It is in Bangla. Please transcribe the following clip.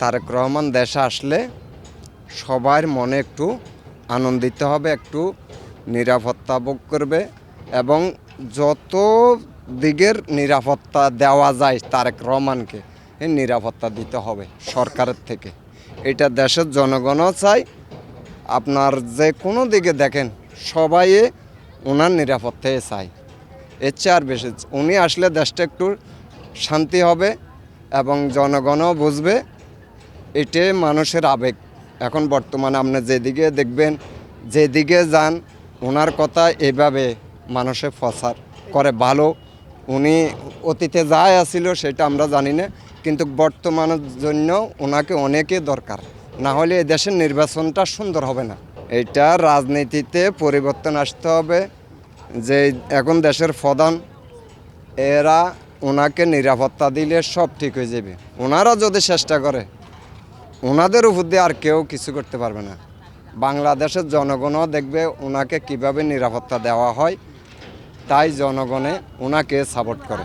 তারেক রহমান দেশে আসলে সবার মনে একটু আনন্দিত হবে, একটু নিরাপত্তা ভোগ করবে এবং যত দিকের নিরাপত্তা দেওয়া যায় তারেক রহমানকে এই নিরাপত্তা দিতে হবে সরকারের থেকে। এটা দেশের জনগণও চায়। আপনার যে কোনো দিকে দেখেন সবাই ওনার নিরাপত্তায় চায়। এর চেয়ে আর বেশি উনি আসলে দেশটা একটু শান্তি হবে এবং জনগণও বুঝবে এটাই মানুষের আবেগ। এখন বর্তমানে আপনি যেদিকে দেখবেন যেদিকে যান ওনার কথা এভাবে মানুষে প্রচার করে ভালো। উনি অতীতে যাই আসছিল সেটা আমরা জানি না, কিন্তু বর্তমানের জন্য ওনাকে অনেকে দরকার, না হলে এই দেশের নির্বাচনটা সুন্দর হবে না। এটা রাজনীতিতে পরিবর্তন আসতে হবে। যে এখন দেশের প্রধান এরা ওনাকে নিরাপত্তা দিলে সব ঠিক হয়ে যাবে। ওনারা যদি চেষ্টা করে ওনাদের উপর দিয়ে আর কেউ কিছু করতে পারবে না। বাংলাদেশের জনগণও দেখবে ওনাকে কিভাবে নিরাপত্তা দেওয়া হয়, তাই জনগণে ওনাকে সাপোর্ট করে।